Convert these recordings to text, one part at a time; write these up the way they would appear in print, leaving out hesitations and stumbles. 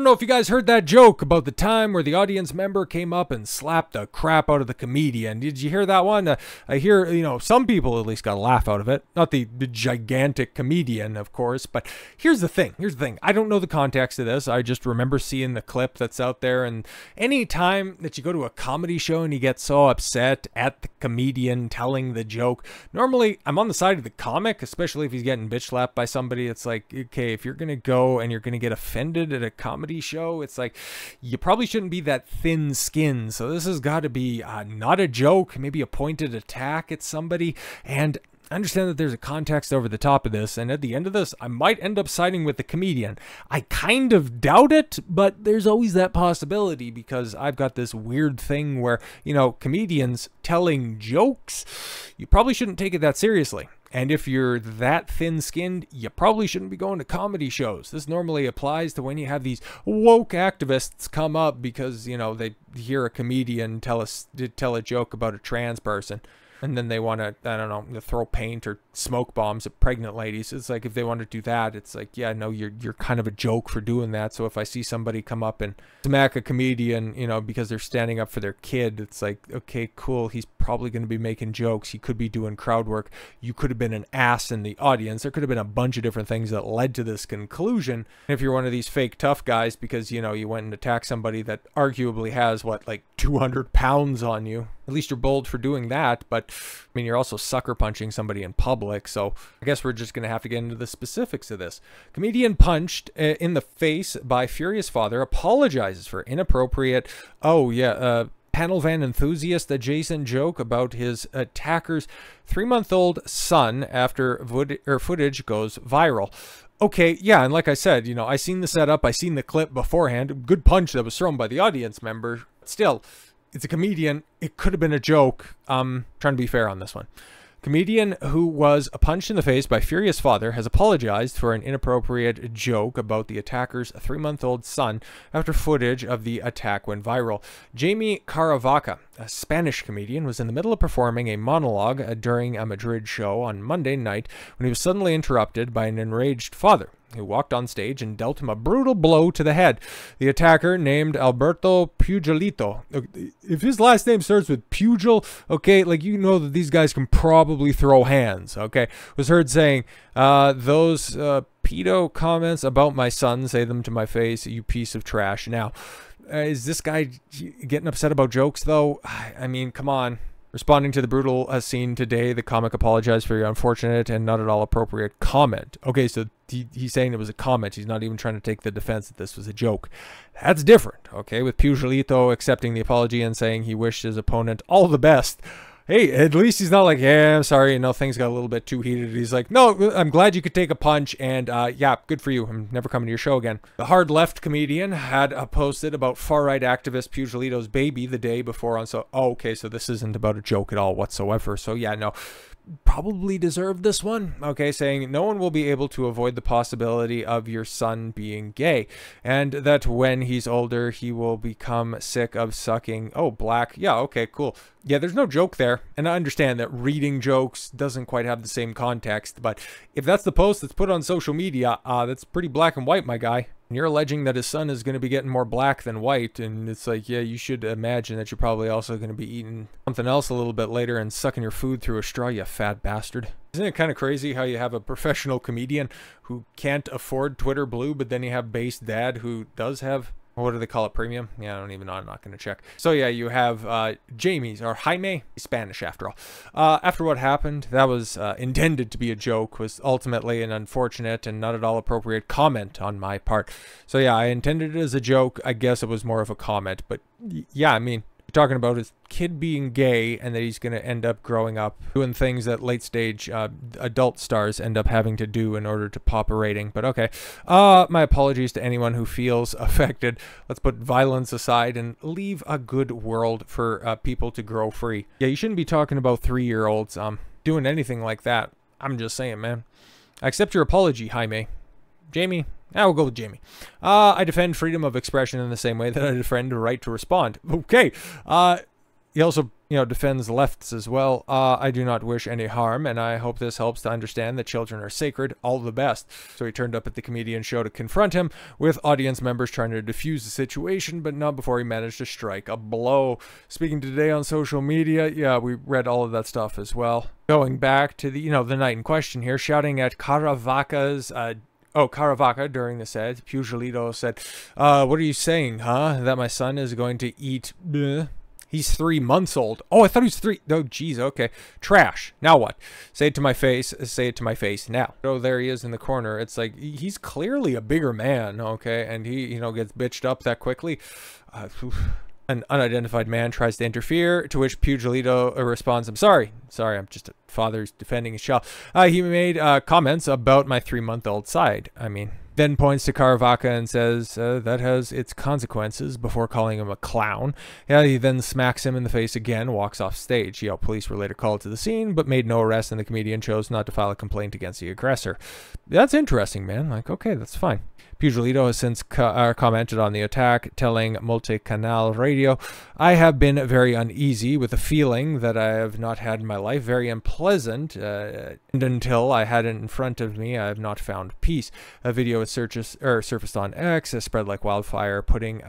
don't know if you guys heard that joke about the time where the audience member came up and slapped the crap out of the comedian. Did you hear that one? I hear, some people at least got a laugh out of it. Not the gigantic comedian, of course, but here's the thing. I don't know the context of this. I just remember seeing the clip that's out there, and any time that you go to a comedy show and you get so upset at the comedian telling the joke, normally I'm on the side of the comic, especially if he's getting bitch slapped by somebody. It's like, okay, if you're going to go and you're going to get offended at a comedy show, it's like you probably shouldn't be that thin-skinned. So this has got to be not a joke, maybe a pointed attack at somebody. And I understand that there's a context over the top of this, and at the end of this, I might end up siding with the comedian. I kind of doubt it, but there's always that possibility, because I've got this weird thing where, comedians telling jokes, you probably shouldn't take it that seriously. And if you're that thin-skinned, you probably shouldn't be going to comedy shows. This normally applies to when you have these woke activists come up because, they hear a comedian tell a joke about a trans person. And then they want to, I don't know, throw paint or smoke bombs at pregnant ladies. It's like, if they want to do that, it's like, yeah, no, you're kind of a joke for doing that. So if I see somebody come up and smack a comedian, because they're standing up for their kid, it's like, okay, cool. He's probably going to be making jokes. He could be doing crowd work. You could have been an ass in the audience. There could have been a bunch of different things that led to this conclusion. And if you're one of these fake tough guys because, you went and attacked somebody that arguably has, 200 pounds on you, at least you're bold for doing that. But you're also sucker punching somebody in public. So I guess we're just going to have to get into the specifics of this. Comedian punched in the face by furious father apologizes for inappropriate, panel van enthusiast adjacent joke about his attacker's 3-month-old son after footage goes viral. Okay, yeah, and like I said, I seen the setup, I seen the clip beforehand. Good punch that was thrown by the audience member. Still, it's a comedian. It could have been a joke. Trying to be fair on this one. Comedian who was punched in the face by furious father has apologized for an inappropriate joke about the attacker's 3-month-old son after footage of the attack went viral. Jaime Caravaca, a Spanish comedian, was in the middle of performing a monologue during a Madrid show on Monday night when he was suddenly interrupted by an enraged father who walked on stage and dealt him a brutal blow to the head. The attacker, named Alberto Pugilato, if his last name starts with Pugil, okay, that these guys can probably throw hands, okay, was heard saying, those pedo comments about my son, say them to my face, you piece of trash. Now, is this guy getting upset about jokes, though? I mean, come on. Responding to the brutal scene today, the comic apologized for your unfortunate and not at all appropriate comment. Okay, so he's saying it was a comment. He's not even trying to take the defense that this was a joke. That's different, okay? With Pugilato accepting the apology and saying he wished his opponent all the best. Hey, at least he's not like, yeah, I'm sorry, things got a little bit too heated. He's like, no, I'm glad you could take a punch, and yeah, good for you. I'm never coming to your show again. The hard left comedian had posted about far-right activist Pugilato's baby the day before on, so, oh, okay, so this isn't about a joke at all whatsoever. So yeah, no, probably deserved this one. Okay, saying no one will be able to avoid the possibility of your son being gay, and that when he's older, he will become sick of sucking. Oh, black. Yeah, okay, cool. Yeah, there's no joke there, and I understand that reading jokes doesn't quite have the same context, but if that's the post that's put on social media, that's pretty black and white, my guy. And you're alleging that his son is going to be getting more black than white, and it's like, yeah, you should imagine that you're probably also going to be eating something else a little bit later and sucking your food through a straw, you fat bastard. Isn't it kind of crazy how you have a professional comedian who can't afford Twitter Blue, but then you have base dad who does have, what do they call it, premium? Yeah, I don't even know. I'm not going to check. So yeah, you have Jaime, Spanish after all. After what happened, that was intended to be a joke, was ultimately an unfortunate and not at all appropriate comment on my part. So yeah, I intended it as a joke. I guess it was more of a comment, but yeah, talking about his kid being gay and that he's going to end up growing up doing things that late stage adult stars end up having to do in order to pop a rating. But okay, my apologies to anyone who feels affected. Let's put violence aside and leave a good world for people to grow free. Yeah, you shouldn't be talking about 3-year-olds doing anything like that. I'm just saying, man. I accept your apology, Jaime. Jamie, we'll go with Jamie. I defend freedom of expression in the same way that I defend the right to respond. Okay. He also, defends lefts as well. I do not wish any harm, and I hope this helps to understand that children are sacred. All the best. So he turned up at the comedian show to confront him, with audience members trying to defuse the situation, but not before he managed to strike a blow. Speaking today on social media, yeah, we read all of that stuff as well. Going back to the night in question here, shouting at Caravaca's Caravaca during the set, Pugilato said, what are you saying, huh? That my son is going to eat... He's 3 months old. Oh, I thought he was 3. Oh, geez, okay. Trash. Now what? Say it to my face. Say it to my face now. Oh, there he is in the corner. It's like, he's clearly a bigger man, okay? And he, gets bitched up that quickly. An unidentified man tries to interfere, to which Pugilato responds, I'm sorry, I'm just a father who's defending his child. He made comments about my 3-month-old side. Then points to Caravaca and says that has its consequences before calling him a clown. Yeah, he then smacks him in the face again, walks off stage. Police were later called to the scene, but made no arrest, and the comedian chose not to file a complaint against the aggressor. That's interesting, man. Like, okay, that's fine. Pugilato has since commented on the attack, telling Multicanal Radio, I have been very uneasy with a feeling that I have not had in my life, very unpleasant, and until I had it in front of me, I have not found peace. A video has surfaced on X, has spread like wildfire, putting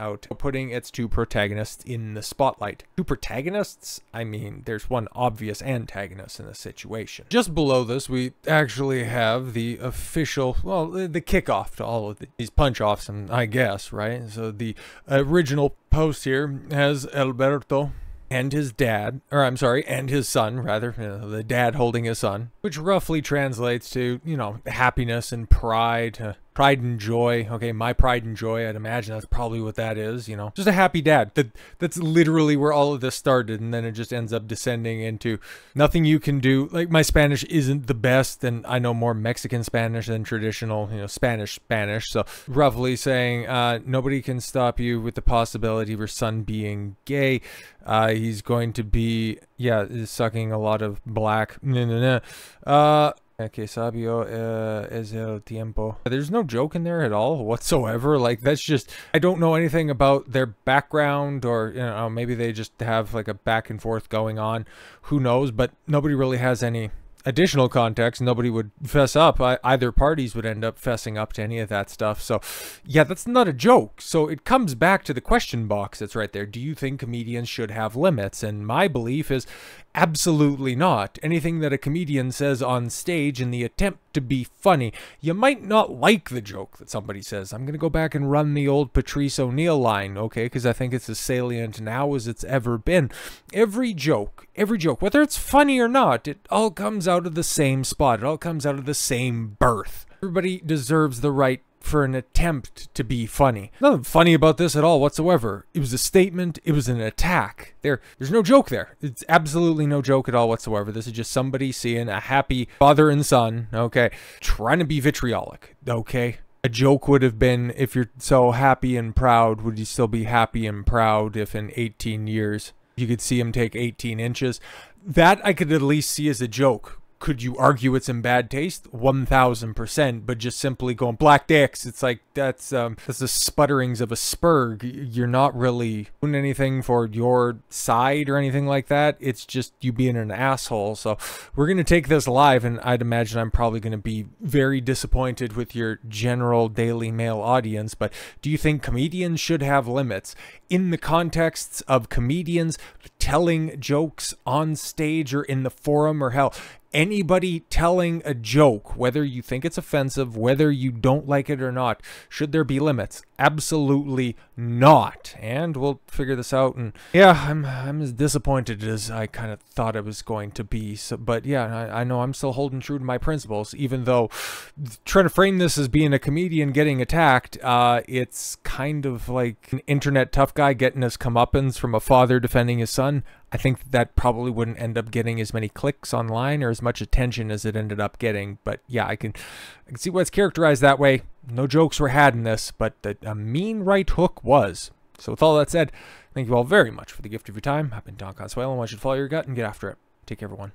its two protagonists in the spotlight. Two protagonists? There's one obvious antagonist in the situation. Just below this, we actually have the official, the kickoff to all of these punch-offs, I guess, right? So the original post here has Alberto and his dad, and his son, rather, the dad holding his son, which roughly translates to, happiness and pride, pride and joy. Okay, my pride and joy, I'd imagine that's probably what that is, just a happy dad. That's literally where all of this started, and then it just ends up descending into nothing you can do. Like, my Spanish isn't the best, and I know more Mexican Spanish than traditional, Spanish, so roughly saying, nobody can stop you with the possibility of your son being gay. He's going to be, sucking a lot of black. Que sabio es el tiempo. There's no joke in there at all whatsoever. Like, that's just, I don't know anything about their background, or, maybe they just have like a back and forth going on. Who knows? But nobody really has any additional context. Nobody would fess up. Either parties would end up fessing up to any of that stuff. So yeah, that's not a joke. So it comes back to the question box that's right there. Do you think comedians should have limits? And my belief is absolutely not. Anything that a comedian says on stage in the attempt to be funny, you might not like the joke that somebody says. I'm going to go back and run the old Patrice O'Neill line, okay, because I think it's as salient now as it's ever been. Every joke, whether it's funny or not, it all comes out of the same spot. It all comes out of the same birth. Everybody deserves the right for an attempt to be funny. Nothing funny about this at all whatsoever. It was a statement. It was an attack. There's no joke there. It's absolutely no joke at all whatsoever. This is just somebody seeing a happy father and son, okay, trying to be vitriolic, okay? A joke would have been, if you're so happy and proud, would you still be happy and proud if in 18 years you could see him take 18 inches? That I could at least see as a joke. Could you argue it's in bad taste? 1000%, but just simply going black dicks, it's like that's the sputterings of a spurg. You're not really doing anything for your side or anything like that. It's just you being an asshole. So we're gonna take this live, and I'd imagine I'm probably gonna be very disappointed with your general Daily Mail audience. But do you think comedians should have limits in the contexts of comedians telling jokes on stage or in the forum, or hell, anybody telling a joke, whether you think it's offensive, whether you don't like it or not? Should there be limits? Absolutely not. And we'll figure this out. And yeah, I'm as disappointed as I kind of thought I was going to be. So, but yeah, I know I'm still holding true to my principles, even though trying to frame this as being a comedian getting attacked, it's kind of like an internet tough guy getting his comeuppance from a father defending his son. I think that probably wouldn't end up getting as many clicks online or as much attention as it ended up getting. But yeah, I can see why it's characterized that way. No jokes were had in this, but a mean right hook was. So with all that said, thank you all very much for the gift of your time. I've been Don Consuelo, and I should follow your gut and get after it. Take care, everyone.